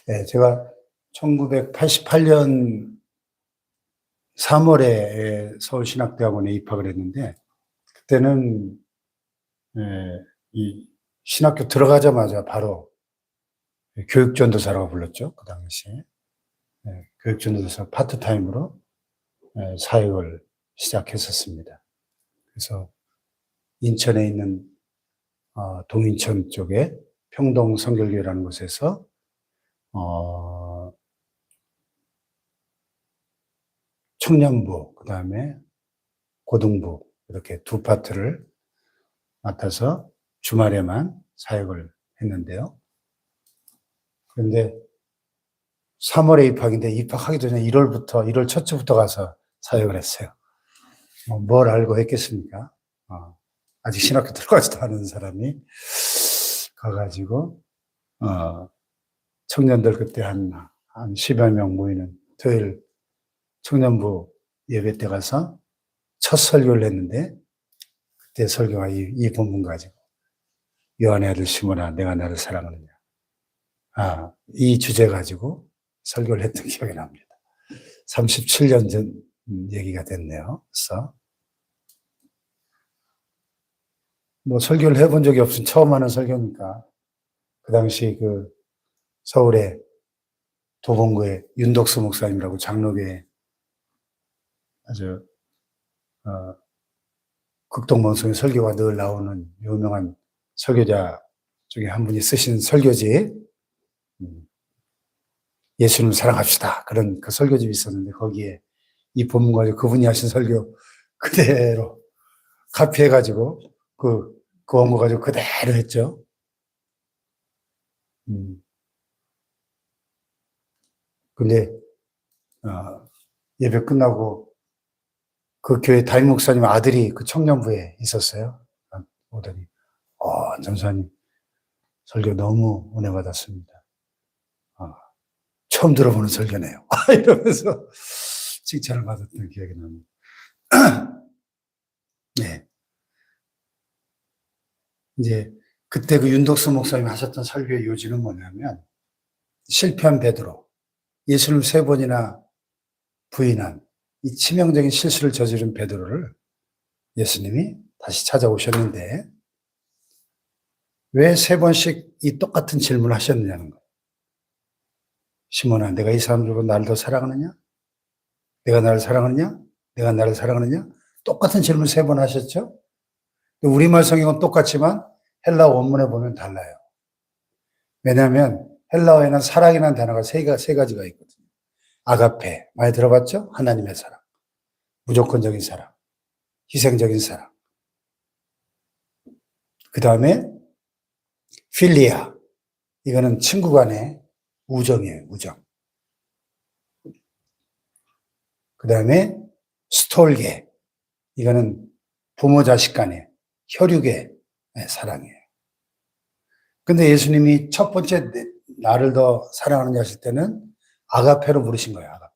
네, 제가 1988년 3월에 서울신학대학원에 입학을 했는데, 그때는, 이 신학교 들어가자마자 바로 교육전도사라고 불렀죠. 그 당시에. 교육전도사 파트타임으로 사역을 시작했었습니다. 그래서 인천에 있는 동인천 쪽에 평동 성결교회라는 곳에서 청년부, 그 다음에 고등부 이렇게 두 파트를 맡아서 주말에만 사역을 했는데요. 그런데 3월에 입학인데 입학하기 전에 1월 첫 주부터 가서 사역을 했어요. 뭘 알고 했겠습니까? 아직 신학교 들어가지도 않은 사람이 가가지고 청년들 그때 한 10여 명 모이는 토요일 청년부 예배 때 가서 첫 설교를 했는데, 그때 설교가 이 본문 가지고, 요한의 아들 시몬아 내가 나를 사랑하느냐, 이 주제 가지고 설교를 했던 기억이 납니다. 37년 전 얘기가 됐네요. 그래서 뭐 설교를 해본 적이 없은 처음 하는 설교니까, 그 당시 그 서울의 도봉구의 윤덕수 목사님이라고 장로교에 아주 극동방송에 설교가 늘 나오는 유명한 설교자 중에 한 분이 쓰신 설교지, 예수님을 사랑합시다, 그런 그 설교집이 있었는데, 거기에 이 본문 가지고 그분이 하신 설교 그대로 카피해가지고 그 원고 가지고 그대로 했죠. 근데 예배 끝나고 그 교회 담임 목사님 아들이 그 청년부에 있었어요. 오더니 전사님 설교 너무 은혜 받았습니다. 처음 들어보는 설교네요. 이러면서 칭찬을 받았던 기억이 납니다. 네. 이제 그때 그 윤덕수 목사님이 하셨던 설교의 요지는 뭐냐면, 실패한 베드로, 예수를 3번이나 부인한 이 치명적인 실수를 저지른 베드로를 예수님이 다시 찾아오셨는데, 왜 3번씩 이 똑같은 질문을 하셨느냐는 거예요. 시몬아, 내가 이 사람들보다 나를 더 사랑하느냐? 내가 나를 사랑하느냐? 내가 나를 사랑하느냐? 똑같은 질문 3번 하셨죠? 우리말 성경은 똑같지만 헬라어 원문에 보면 달라요. 왜냐하면 헬라어에는 사랑이라는 단어가 세 가지가 있거든요. 아가페, 많이 들어봤죠? 하나님의 사랑, 무조건적인 사랑, 희생적인 사랑. 그 다음에 필리아, 이거는 친구 간의 우정이에요, 우정. 그 다음에 스톨게, 이거는 부모 자식 간의 혈육의 사랑이에요. 근데 예수님이 첫 번째 나를 더 사랑하느냐 하실 때는 아가페로 물으신 거예요, 아가페.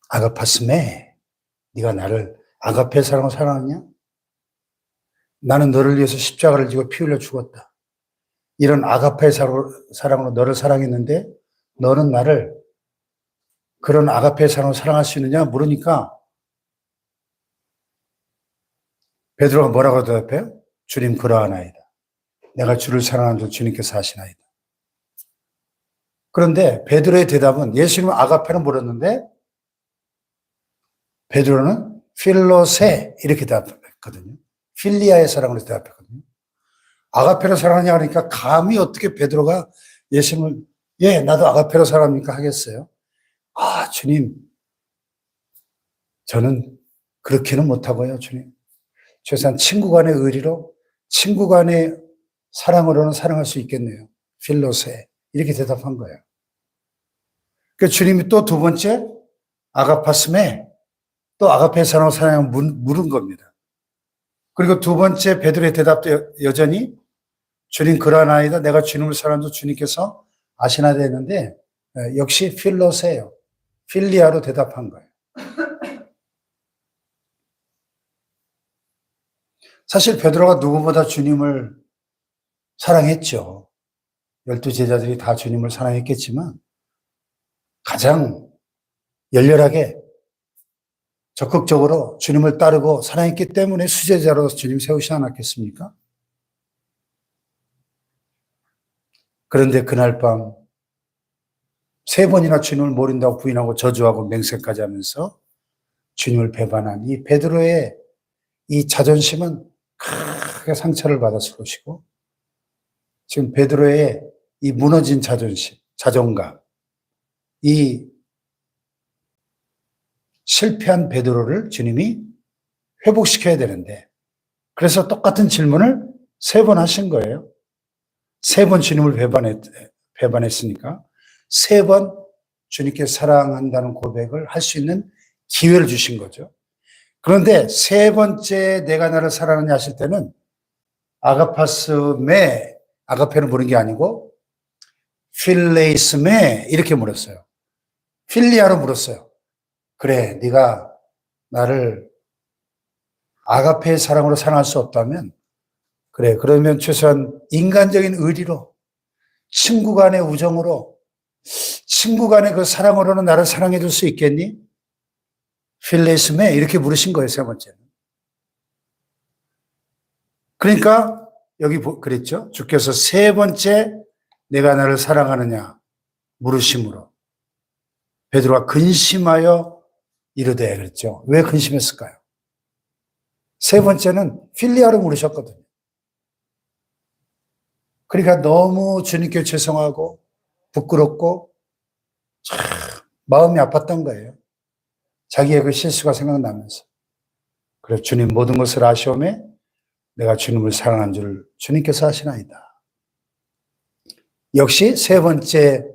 아가파스메, 네가 나를 아가페 사랑으로 사랑하느냐? 나는 너를 위해서 십자가를 지고 피 흘려 죽었다. 이런 아가페 사랑으로 너를 사랑했는데, 너는 나를 그런 아가페 사랑으로 사랑할 수 있느냐 물으니까 베드로가 뭐라고 대답해요? 주님 그러하나이다. 내가 주를 사랑하는 줄 주님께서 아시나이다. 그런데 베드로의 대답은, 예수님은 아가페는 물었는데 베드로는 필로세 이렇게 대답했거든요. 필리아의 사랑으로 대답했거든요. 아가페로 사랑하냐 그러니까 감히 어떻게 베드로가 예수님을 예 나도 아가페로 사랑합니까 하겠어요? 주님, 저는 그렇게는 못하고요, 주님. 최소한 친구 간의 의리로, 친구 간의 사랑으로는 사랑할 수 있겠네요. 필로세 이렇게 대답한 거예요. 그 주님이 또 두 번째 아가파스메, 또 아가페의 사랑으로 사랑을 물은 겁니다. 그리고 두 번째 베드로의 대답도 여전히 주님 그러하나이다. 내가 주님을 사랑하는 줄 주님께서 아시나 되는데, 역시 필로세예요. 필리아로 대답한 거예요. 사실 베드로가 누구보다 주님을 사랑했죠. 12 제자들이 다 주님을 사랑했겠지만 가장 열렬하게 적극적으로 주님을 따르고 사랑했기 때문에 수제자로 주님 세우시지 않았겠습니까? 그런데 그날 밤 3번이나 주님을 모른다고 부인하고 저주하고 맹세까지 하면서 주님을 배반한 이 베드로의 이 자존심은 크게 상처를 받았을 것이고, 지금 베드로의 이 무너진 자존심, 자존감, 이 실패한 베드로를 주님이 회복시켜야 되는데, 그래서 똑같은 질문을 3번 하신 거예요. 3번 주님을 배반했으니까 3번 주님께 사랑한다는 고백을 할 수 있는 기회를 주신 거죠. 그런데 3번째 내가 나를 사랑하느냐 하실 때는 아가파스메, 아가페는 물은 게 아니고 필레이스메 이렇게 물었어요. 필리아로 물었어요. 그래, 네가 나를 아가페의 사랑으로 사랑할 수 없다면, 그래, 그러면 최소한 인간적인 의리로, 친구 간의 우정으로, 친구 간의 그 사랑으로는 나를 사랑해 줄 수 있겠니? 필레이스메 이렇게 물으신 거예요, 3번째는. 그러니까 여기 그랬죠. 주께서 3번째 내가 나를 사랑하느냐 물으심으로 베드로가 근심하여 이르되 그랬죠. 왜 근심했을까요? 3번째는 필리아로 물으셨거든요. 그러니까 너무 주님께 죄송하고 부끄럽고 참 마음이 아팠던 거예요. 자기의 그 실수가 생각나면서. 그래, 주님 모든 것을 아시오매 내가 주님을 사랑한 줄 주님께서 아시나이다. 역시 3번째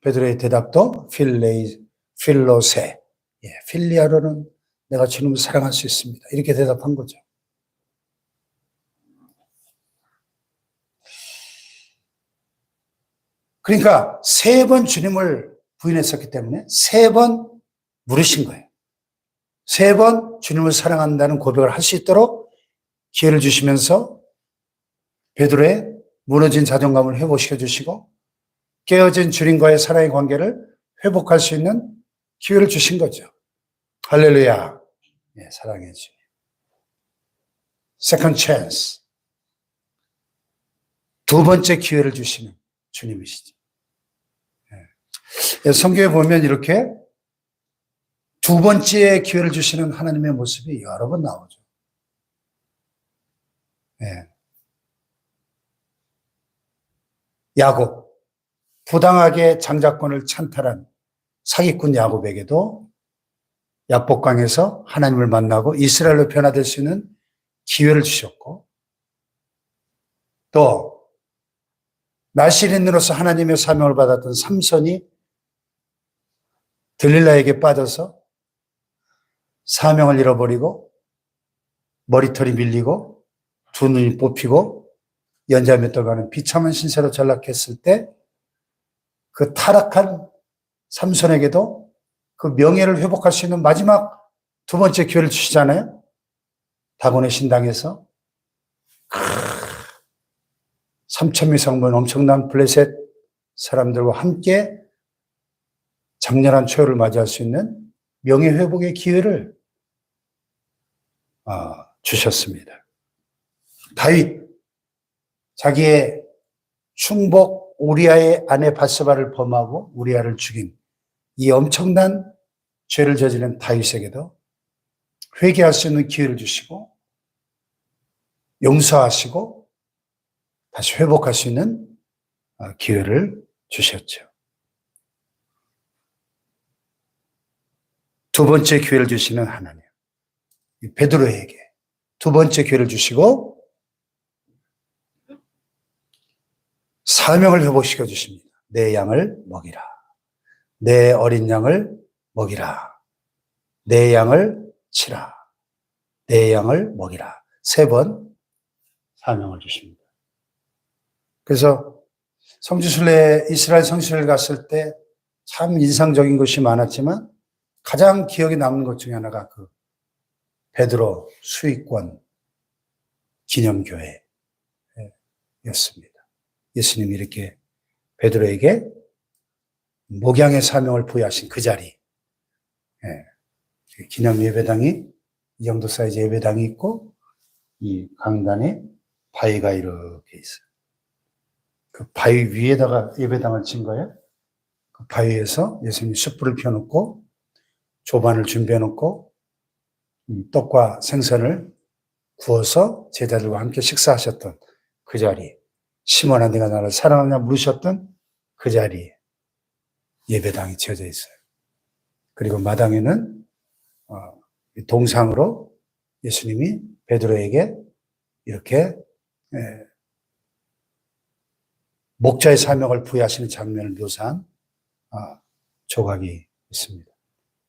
베드로의 대답도 필로세, 필리아로는 내가 주님을 사랑할 수 있습니다. 이렇게 대답한 거죠. 그러니까 3번 주님을 부인했었기 때문에 3번 물으신 거예요. 3번 주님을 사랑한다는 고백을 할 수 있도록 기회를 주시면서 베드로의 무너진 자존감을 회복시켜 주시고 깨어진 주님과의 사랑의 관계를 회복할 수 있는 기회를 주신 거죠. 할렐루야. 네, 사랑해 주님. Second chance. 2번째 기회를 주시는 주님이시죠. 네. 성경에 보면 이렇게 2번째 기회를 주시는 하나님의 모습이 여러 번 나오죠. 네. 야곱, 부당하게 장자권을 찬탈한 사기꾼 야곱에게도 야복강에서 하나님을 만나고 이스라엘로 변화될 수 있는 기회를 주셨고, 또 나실인으로서 하나님의 사명을 받았던 삼손이 들릴라에게 빠져서 사명을 잃어버리고 머리털이 밀리고 두 눈이 뽑히고 연자몇 돌가는 비참한 신세로 전락했을 때 그 타락한 삼손에게도 그 명예를 회복할 수 있는 마지막 2번째 기회를 주시잖아요. 다곤의 신당에서 3,000명 성문 엄청난 블레셋 사람들과 함께 장렬한 초유를 맞이할 수 있는 명예 회복의 기회를 주셨습니다. 다윗, 자기의 충복 우리아의 아내 바스바를 범하고 우리아를 죽인 이 엄청난 죄를 저지른 다윗에게도 회개할 수 있는 기회를 주시고 용서하시고 다시 회복할 수 있는 기회를 주셨죠. 2번째 기회를 주시는 하나님, 베드로에게 2번째 기회를 주시고 사명을 회복시켜 주십니다. 내 양을 먹이라. 내 어린 양을 먹이라. 내 양을 치라. 내 양을 먹이라. 3번 사명을 주십니다. 그래서 성지순례, 이스라엘 성지순례를 갔을 때 참 인상적인 것이 많았지만 가장 기억에 남는 것 중에 하나가 그 베드로 수익권 기념교회였습니다. 예수님이 이렇게 베드로에게 목양의 사명을 부여하신 그 자리. 예. 기념 예배당이 이 정도 사이즈 예배당이 있고 이 강단에 바위가 이렇게 있어요. 그 바위 위에다가 예배당을 친 거예요. 그 바위에서 예수님이 숯불을 펴놓고 조반을 준비해 놓고 떡과 생선을 구워서 제자들과 함께 식사하셨던 그 자리, 시몬아 네가 나를 사랑하냐 물으셨던 그 자리에 예배당이 지어져 있어요. 그리고 마당에는 동상으로 예수님이 베드로에게 이렇게 목자의 사명을 부여하시는 장면을 묘사한 조각이 있습니다.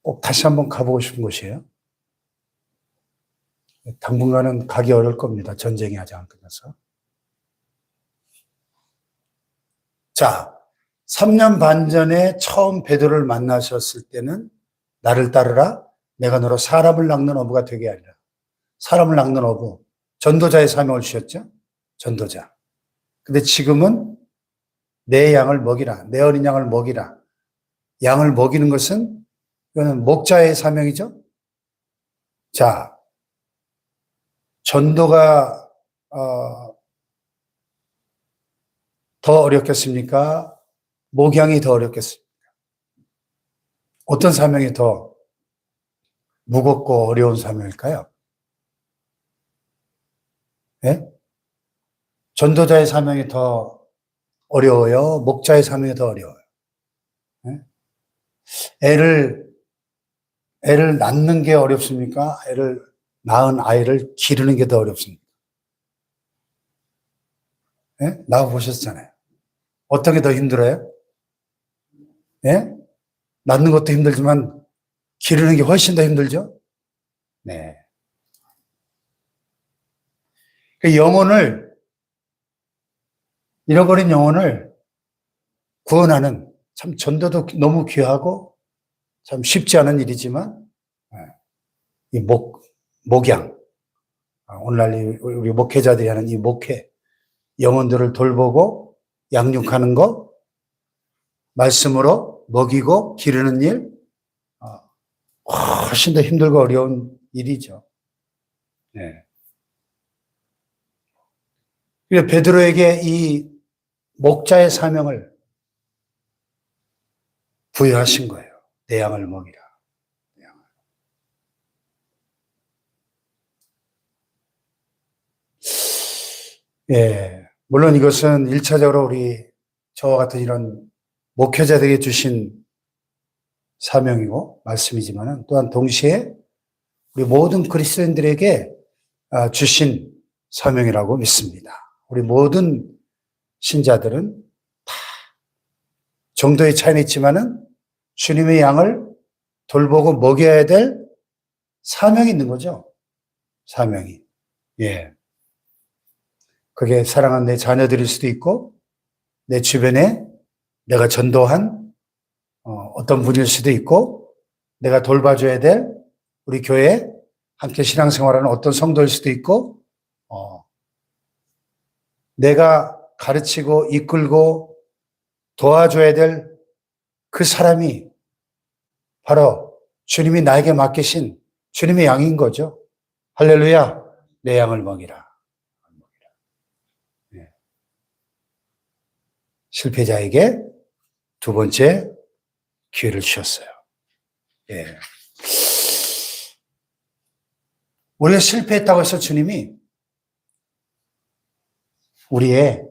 꼭 다시 한번 가보고 싶은 곳이에요. 당분간은 가기 어려울 겁니다. 전쟁이 아직 안 끝나서. 자, 3년 반 전에 처음 베드로를 만나셨을 때는 나를 따르라. 내가 너로 사람을 낚는 어부가 되게 하리라. 사람을 낚는 어부. 전도자의 사명을 주셨죠? 전도자. 근데 지금은 내 양을 먹이라. 내 어린 양을 먹이라. 양을 먹이는 것은 이거는 목자의 사명이죠? 자, 전도가 더 어렵겠습니까? 목양이 더 어렵겠습니까? 어떤 사명이 더 무겁고 어려운 사명일까요? 예? 전도자의 사명이 더 어려워요? 목자의 사명이 더 어려워요? 예? 애를 낳는 게 어렵습니까? 애를 낳은 아이를 기르는 게 더 어렵습니까? 예? 낳아보셨잖아요. 어떤 게 더 힘들어요? 예? 낳는 것도 힘들지만 기르는 게 훨씬 더 힘들죠? 네. 그 잃어버린 영혼을 구원하는 참 전도도 너무 귀하고 참 쉽지 않은 일이지만 이 목양, 오늘날 우리 목회자들이 하는 이 목회, 영혼들을 돌보고 양육하는 거, 말씀으로 먹이고 기르는 일, 훨씬 더 힘들고 어려운 일이죠. 네. 그래서 베드로에게 이 목자의 사명을 부여하신 거예요. 내 양을 먹이라. 예. 물론 이것은 1차적으로 우리 저와 같은 이런 목회자들에게 주신 사명이고 말씀이지만 또한 동시에 우리 모든 그리스도인들에게 주신 사명이라고 믿습니다. 우리 모든 신자들은 다 정도의 차이는 있지만은 주님의 양을 돌보고 먹여야 될 사명이 있는 거죠. 사명이. 예. 그게 사랑하는 내 자녀들일 수도 있고, 내 주변에 내가 전도한 어떤 분일 수도 있고, 내가 돌봐줘야 될 우리 교회 함께 신앙생활하는 어떤 성도일 수도 있고, 내가 가르치고 이끌고 도와줘야 될 그 사람이 바로 주님이 나에게 맡기신 주님의 양인 거죠. 할렐루야, 내 양을 먹이라. 네. 실패자에게 두 번째 기회를 주셨어요. 예. 우리가 실패했다고 해서 주님이 우리의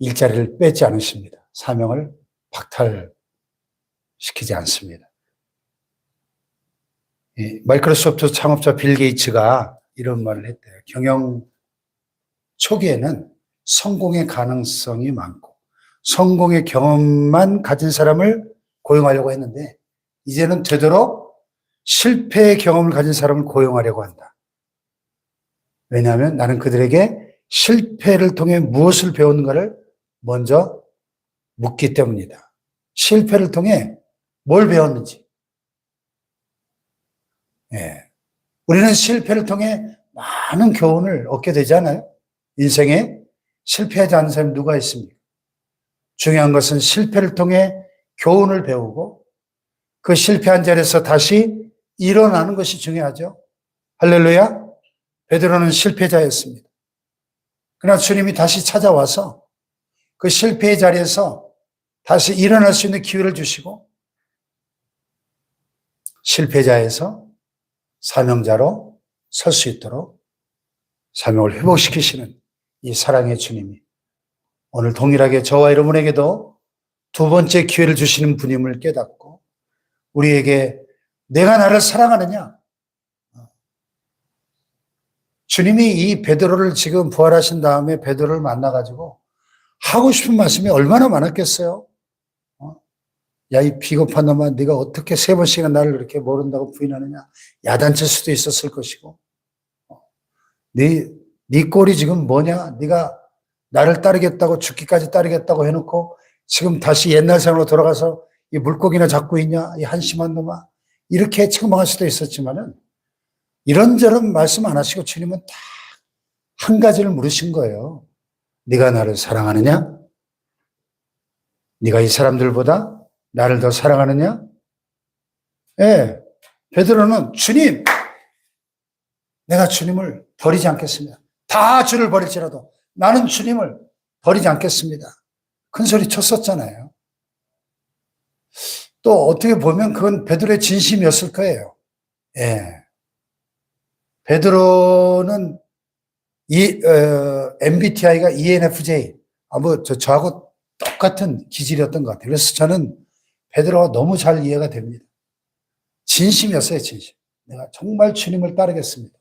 일자리를 뺏지 않으십니다. 사명을 박탈시키지 않습니다. 마이크로소프트 창업자 빌 게이츠가 이런 말을 했대요. 경영 초기에는 성공의 가능성이 많고 성공의 경험만 가진 사람을 고용하려고 했는데 이제는 되도록 실패의 경험을 가진 사람을 고용하려고 한다. 왜냐하면 나는 그들에게 실패를 통해 무엇을 배웠는가를 먼저 묻기 때문이다. 실패를 통해 뭘 배웠는지. 예. 우리는 실패를 통해 많은 교훈을 얻게 되잖아요. 인생에 실패하지 않는 사람이 누가 있습니까? 중요한 것은 실패를 통해 교훈을 배우고 그 실패한 자리에서 다시 일어나는 것이 중요하죠. 할렐루야. 베드로는 실패자였습니다. 그러나 주님이 다시 찾아와서 그 실패의 자리에서 다시 일어날 수 있는 기회를 주시고 실패자에서 사명자로 설 수 있도록 사명을 회복시키시는 이 사랑의 주님이 오늘 동일하게 저와 여러분에게도 두 번째 기회를 주시는 분임을 깨닫고 우리에게 내가 나를 사랑하느냐? 주님이 이 베드로를 지금 부활하신 다음에 베드로를 만나가지고 하고 싶은 말씀이 얼마나 많았겠어요? 야, 이 비겁한 놈아, 네가 어떻게 3번씩이나 나를 그렇게 모른다고 부인하느냐? 야단칠 수도 있었을 것이고, 네 꼴이 지금 뭐냐? 네가 나를 따르겠다고 죽기까지 따르겠다고 해놓고 지금 다시 옛날 생활로 돌아가서 이 물고기나 잡고 있냐? 이 한심한 놈아. 이렇게 책망할 수도 있었지만은 이런저런 말씀 안 하시고 주님은 딱 한 가지를 물으신 거예요. 네가 나를 사랑하느냐? 네가 이 사람들보다 나를 더 사랑하느냐? 예. 베드로는 주님, 내가 주님을 버리지 않겠습니다. 다 주를 버릴지라도 나는 주님을 버리지 않겠습니다. 큰 소리 쳤었잖아요. 또 어떻게 보면 그건 베드로의 진심이었을 거예요. 예. 베드로는 MBTI가 ENFJ, 저하고 똑같은 기질이었던 것 같아요. 그래서 저는 베드로가 너무 잘 이해가 됩니다. 진심이었어요, 진심. 내가 정말 주님을 따르겠습니다.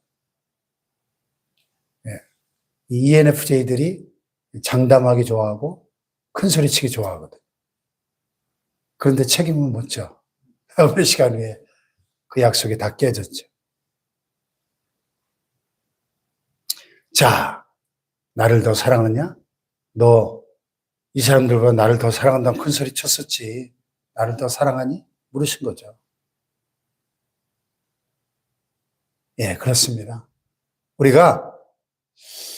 예. ENFJ들이 장담하기 좋아하고 큰 소리치기 좋아하거든. 그런데 책임은 못 져. 몇 시간 후에 그 약속이 다 깨졌죠. 자, 나를 더 사랑하느냐? 너 이 사람들보다 나를 더 사랑한다고 큰 소리 쳤었지. 나를 더 사랑하니? 물으신 거죠. 예, 그렇습니다. 우리가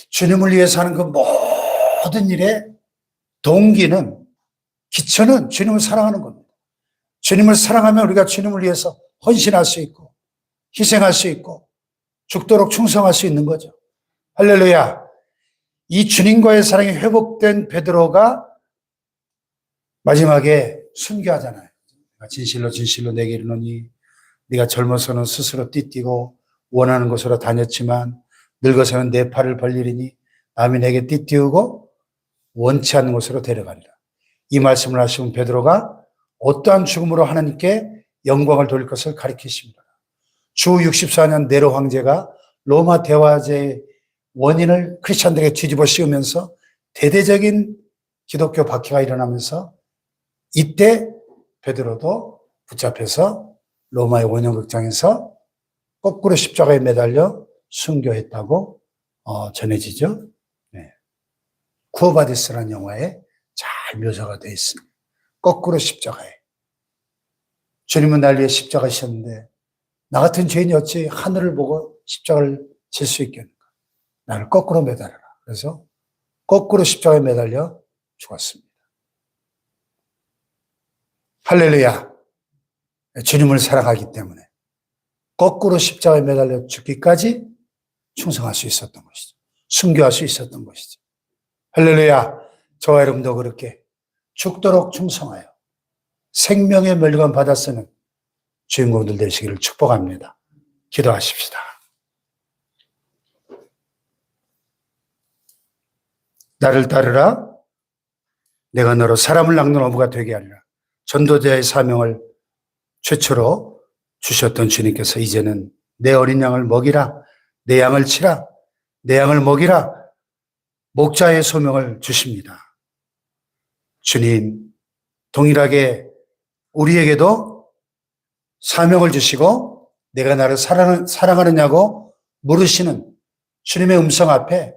주님을 위해서 하는 그 모든 일의 동기는, 기초는 주님을 사랑하는 겁니다. 주님을 사랑하면 우리가 주님을 위해서 헌신할 수 있고, 희생할 수 있고, 죽도록 충성할 수 있는 거죠. 할렐루야. 이 주님과의 사랑이 회복된 베드로가 마지막에 순교하잖아요. 진실로 진실로 내게 이르노니 네가 젊어서는 스스로 띠뛰고 원하는 곳으로 다녔지만 늙어서는 내 팔을 벌리리니 남이 내게 띠띠우고 원치 않는 곳으로 데려가리라. 이 말씀을 하시면 베드로가 어떠한 죽음으로 하나님께 영광을 돌릴 것을 가리키십니다. 주 64년 네로 황제가 로마 대화제의 원인을 크리스찬들에게 뒤집어 씌우면서 대대적인 기독교 박해가 일어나면서 이때 베드로도 붙잡혀서 로마의 원형극장에서 거꾸로 십자가에 매달려 순교했다고 전해지죠. 네. 쿠어바디스라는 영화에 잘 묘사가 되어 있습니다. 거꾸로 십자가에. 주님은 날 위해 십자가셨는데 나 같은 죄인이 어찌 하늘을 보고 십자가를 질 수 있겠는가. 나를 거꾸로 매달아라. 그래서 거꾸로 십자가에 매달려 죽었습니다. 할렐루야. 주님을 사랑하기 때문에 거꾸로 십자가에 매달려 죽기까지 충성할 수 있었던 것이죠. 순교할 수 있었던 것이죠. 할렐루야. 저와 여러분도 그렇게 죽도록 충성하여 생명의 멸관 받아 쓰는 주인공들 되시기를 축복합니다. 기도하십시다. 나를 따르라. 내가 너로 사람을 낚는 어부가 되게 하리라. 전도자의 사명을 최초로 주셨던 주님께서 이제는 내 어린 양을 먹이라, 내 양을 치라, 내 양을 먹이라, 목자의 소명을 주십니다. 주님, 동일하게 우리에게도 사명을 주시고 내가 나를 사랑하느냐고 물으시는 주님의 음성 앞에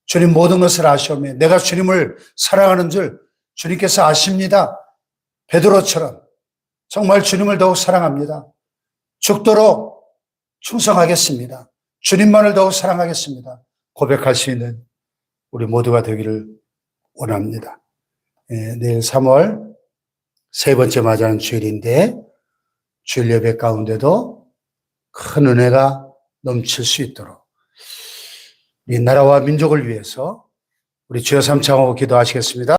주님 모든 것을 아시오며 내가 주님을 사랑하는 줄 주님께서 아십니다. 베드로처럼 정말 주님을 더욱 사랑합니다. 죽도록 충성하겠습니다. 주님만을 더욱 사랑하겠습니다. 고백할 수 있는 우리 모두가 되기를 원합니다. 내일 3월 세 번째 맞이하는 주일인데 주일 예배 가운데도 큰 은혜가 넘칠 수 있도록 이 나라와 민족을 위해서 우리 주여 삼창하고 기도하시겠습니다.